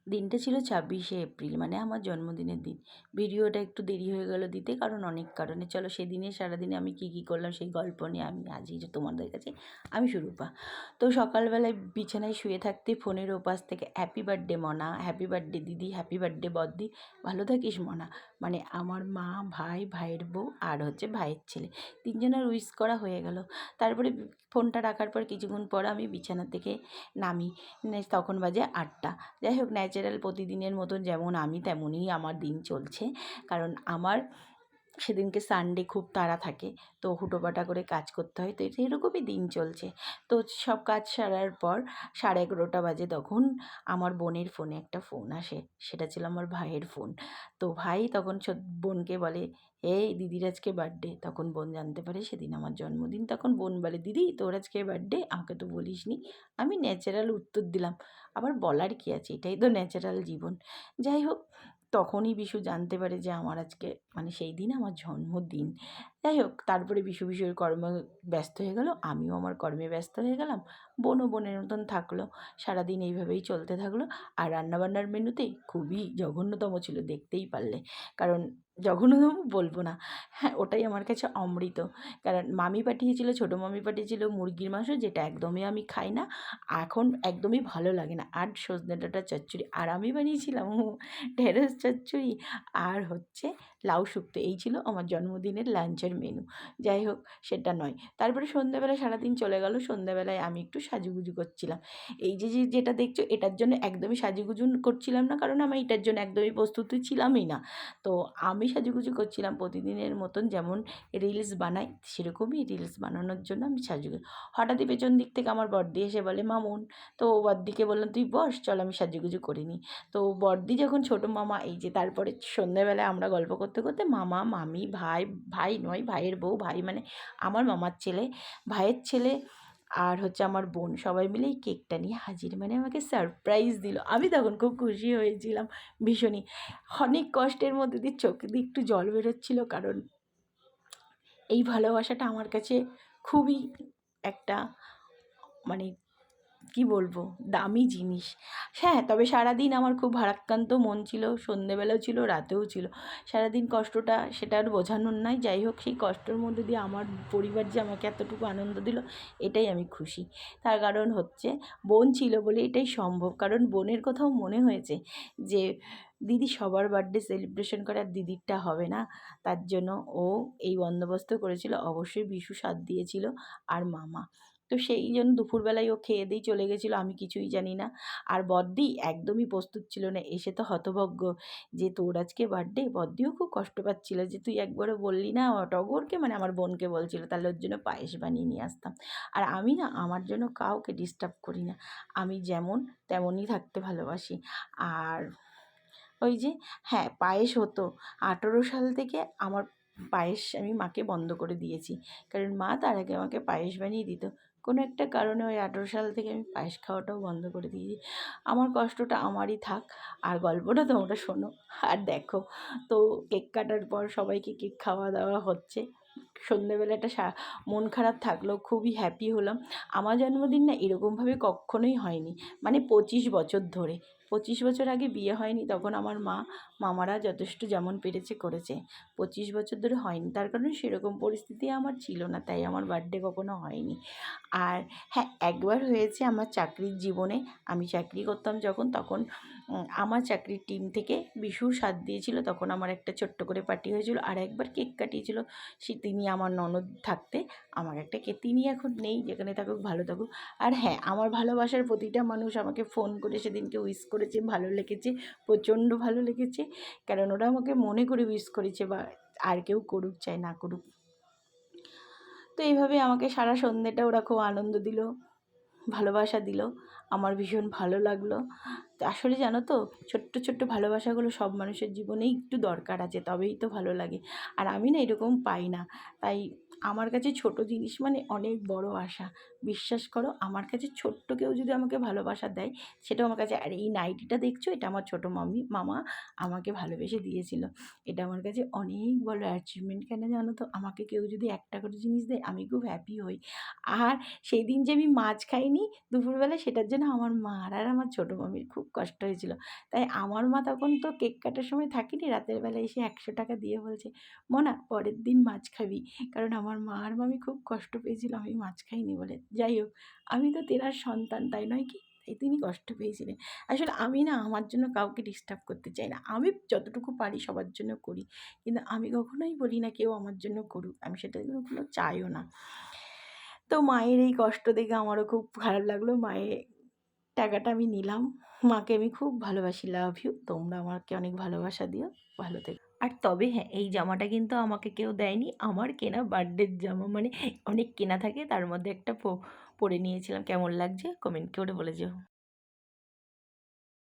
দিনটা ছিল 26শে এপ্রিল, মানে আমার জন্মদিনের দিন। ভিডিওটা একটু দেরি হয়ে গেল দিতে, কারণ অনেক কারণে। চলো সেদিনে সারাদিনে আমি কী কী করলাম সেই গল্প নিয়ে আমি আজই যে তোমাদের কাছে আমি সুরূপা। তো সকালবেলায় বিছানায় শুয়ে থাকতে ফোনের ওপাশ থেকে হ্যাপি বার্থডে মনা, হ্যাপি বার্থডে দিদি, হ্যাপি বার্থডে বদ্দি, ভালো থাকিস মনা, মানে আমার মা, ভাই, ভাইয়ের বউ আর হচ্ছে ভাইয়ের ছেলে, তিনজনের উইশ করা হয়ে গেল। তারপরে ফোনটা রাখার পর কিছুক্ষণ পর আমি বিছানা থেকে নামি। তখন বাজে 8টা। যাই হোক, ন্যাচারাল প্রতিদিনের মতন যেমন আমি তেমনই আমার দিন চলছে, কারণ আমার সেদিনকে সানডে খুব তাড়া থাকে, তো হুটোপাটা করে কাজ করতে হয়, তো এরকমই দিন চলছে। তো সব কাজ সারার পর 11:30 বাজে, তখন আমার বোনের ফোনে একটা ফোন আসে। সেটা ছিল আমার ভাইয়ের ফোন। তো ভাই তখন বোনকে বলে, এই দিদির আজকে বার্থডে। তখন বোন জানতে পারে সেদিন আমার জন্মদিন। তখন বোন বলে, দিদি তোর আজকে বার্থডে, আমাকে তো বলিসনি। আমি ন্যাচারাল উত্তর দিলাম, আবার বলার কি আছে, এটাই তো ন্যাচারাল জীবন। যাই হোক, তখনই বিশু জানতে পারে যে আমার আজকে, মানে সেই দিন আমার জন্মদিন। যাই হোক, তারপরে বিশুর কর্মে ব্যস্ত হয়ে গেল, আমিও আমার কর্মে ব্যস্ত হয়ে গেলাম, বোনও বোনের মতন থাকলো। সারাদিন এইভাবেই চলতে থাকলো। আর রান্নাবান্নার মেনুতে খুবই জঘন্যতম ছিল, দেখতেই পারলে। কারণ জঘন্যতম বলবো না, হ্যাঁ ওটাই আমার কাছে অমৃত। কারণ মামি পাঠিয়েছিল, ছোটো মামি পাঠিয়েছিল মুরগির মাংস, যেটা একদমই আমি খাই না, এখন একদমই ভালো লাগে না। আর সজনে ডাঁটার চচ্চড়ি, আর আমি বানিয়েছিলাম ঢেঁড়স চচ্চড়ি আর হচ্ছে লাউ শুক্তো। এই ছিল আমার জন্মদিনের লাঞ্চের মেনু। যাই হোক, সেটা নয়। তারপরে সন্ধ্যেবেলা সারাদিন চলে গেল। সন্ধ্যেবেলায় আমি একটু সাজুগুজু করছিলাম। এই যে যেটা দেখছো, এটার জন্য একদমই সাজুগুজু করছিলাম না, কারণ আমি এটার জন্য একদমই প্রস্তুতি ছিলামই না। তো আমি সাজুগুজু করছিলাম প্রতিদিনের মতন, যেমন রিলস বানাই সেরকমই রিলস বানানোর জন্য আমি সাজুগুজু। হঠাৎই পেছন দিক থেকে আমার বড়দি এসে বলে, মামুন। তো বড়দিকে বললাম, তুই বস, চল আমি সাজুগুজু করে নিই। তো বড়দি যখন ছোটো মামা, এই যে তারপরে সন্ধ্যেবেলায় আমরা গল্প করতে করতে মামা, মামি, ভাই, ভাই নয় ভাইয়ের বউ, ভাই মানে আমার মামার ছেলে, ভাইয়ের ছেলে আর হচ্ছে আমার বোন, সবাই মিলে এই কেকটা নিয়ে হাজির, মানে আমাকে সারপ্রাইজ দিল। আমি তখন খুব খুশি হয়েছিলাম ভীষণই। অনেক কষ্টের মধ্যে দিয়ে চোখ দিয়ে একটু জল বেরোচ্ছিল, কারণ এই ভালোবাসাটা আমার কাছে খুবই একটা, মানে কি বলবো, দামি জিনিস। হ্যাঁ, তবে সারাদিন আমার খুব ভারাক্রান্ত মন ছিল, সন্ধেবেলাও ছিল, রাতেও ছিল। সারাদিন কষ্টটা সেটা আর বোঝানোর নাই। যাই হোক, সেই কষ্টের মধ্যে দিয়ে আমার পরিবার যে আমাকে এতটুকু আনন্দ দিল, এটাই আমি খুশি। তার কারণ হচ্ছে বোন ছিল বলে এটাই সম্ভব। কারণ বোনের কথাও মনে হয়েছে যে দিদি সবার বার্থডে সেলিব্রেশন করে আর দিদিরটা হবে না, তার জন্য ও এই বন্দোবস্ত করেছিল। অবশ্যই বিশু সাথ দিয়েছিল আর মামা। তো সেই জন্য দুপুরবেলায় ও খেয়ে দিয়েই চলে গেছিলো, আমি কিছুই জানি না। আর বড়দি একদমই প্রস্তুত ছিল না, এসে তো হতভম্ব যে তোর আজকে বার্থডে। বড়দিও খুব কষ্ট পাচ্ছিল যে তুই একবারও বললি না টগরকে, মানে আমার বোনকে বলছিল, তাহলে ওর জন্য পায়েস বানিয়ে নিয়ে আসতাম। আর আমি না, আমার জন্য কাউকে ডিস্টার্ব করি না, আমি যেমন তেমনই থাকতে ভালোবাসি। আর ওই যে, হ্যাঁ পায়েস হতো 18 সাল থেকে আমার, পায়েস আমি মাকে বন্ধ করে দিয়েছি, কারণ মা তার আগে আমাকে পায়েস বানিয়ে দিত। কোনো একটা কারণে ওই 18 সাল থেকে আমি পায়েস খাওয়াটাও বন্ধ করে দিয়েছি। আমার কষ্টটা আমারই থাক, আর গল্পটা তোমরা শোনো আর দেখো। তো কেক কাটার পর সবাইকে কেক খাওয়া দাওয়া হচ্ছে। সন্ধ্যেবেলাটা মন খারাপ থাকলেও খুবই হ্যাপি হলাম। আমার জন্মদিন না এরকমভাবে কক্ষনোই হয়নি, মানে 25 বছর ধরে। 25 বছর আগে বিয়ে হয়নি, তখন আমার মামারা যথেষ্ট যেমন পেরেছে করেছে। 25 বছর ধরে হয়নি, তার কারণ সেরকম পরিস্থিতি আমার ছিল না, তাই আমার বার্থডে কখনো হয়নি। আর হ্যাঁ, একবার হয়েছে আমার চাকরির জীবনে। আমি চাকরি করতাম যখন, তখন আমার চাকরির টিম থেকে বিশু সাথ দিয়েছিল, তখন আমার একটা ছোট্ট করে পার্টি হয়েছিল। আর একবার কেক কাটিয়েছিল তিনি আমার ননদ থাকতে, আমার একটা কেক, তিনি এখন নেই, যেখানে থাকুক ভালো থাকুক। আর হ্যাঁ, আমার ভালোবাসার প্রতিটা মানুষ আমাকে ফোন করে সেদিনকে উইশ করেছে, ভালো লেগেছে, প্রচণ্ড ভালো লেগেছে। কারণ ওরা আমাকে মনে করে উইশ করেছে, বা আর কেউ করুক চাই না করুক। তো এইভাবে আমাকে সারা সন্ধ্যেটা ওরা খুব আনন্দ দিল, ভালোবাসা দিল, আমার ভীষণ ভালো লাগলো। তো আসলে জানো তো, ছোট্ট ছোট্ট ভালোবাসাগুলো সব মানুষের জীবনেই একটু দরকার আছে, তবেই তো ভালো লাগে। আর আমি না এরকম পাই না, তাই আমার কাছে ছোট জিনিস মানে অনেক বড় আশা। বিশ্বাস করো, আমার কাছে ছোট্ট কেউ যদি আমাকে ভালোবাসা দেয়, সেটাও আমার কাছে, আর এই নাইটিটা দেখছো, এটা আমার ছোটো মামা আমাকে ভালোবেসে দিয়েছিল। এটা আমার কাছে অনেক বড় অ্যাচিভমেন্ট। কেন জানো তো, আমাকে কেউ যদি একটা করে জিনিস দেয়, আমি খুব হ্যাপি হই। আর সেই দিন যে আমি মাছ খাইনি দুপুরবেলা, সেটার জন্য আমার মার আর আমার ছোটো মামির খুব কষ্ট হয়েছিল। তাই আমার মা তখন তো কেক কাটার সময় থাকেনি, রাতের বেলা এসে ১০০ টাকা দিয়ে বলছে, "মোনা পরের দিন মাছ খাবি।" কারণ আমার মা আর মামি খুব কষ্ট পেয়েছিল আমি মাছ খাইনি বলে। যাই হোক, আমি তো তেনার সন্তান, তাই নয় কি? তাই তিনি কষ্ট পেয়েছিলেন। আসলে আমি না আমার জন্য কাউকে ডিস্টার্ব করতে চাই না। আমি যতটুকু পারি সবার জন্য করি। কিন্তু আমি কখনোই বলি না কেউ আমার জন্য করুক। আমি সেটা কখনো চাইও না। তো মায়ের এই কষ্ট দেখে আমারও খুব খারাপ লাগলো। মায়ের টাকাটা আমি নিলাম। মাকে আমি খুব ভালোবাসি। Love you. তোমরা আমাকে অনেক ভালোবাসা দিও। ভালো থেকো। আর তবে হ্যাঁ, এই জামাটা কিন্তু আমাকে কেউ দেয়নি। আমার কেনা বার্থডের জামা। মানে অনেক কেনা থাকে, তার মধ্যে একটা পরে নিয়েছিলাম। কেমন লাগছে কমেন্ট করে বলে যেও।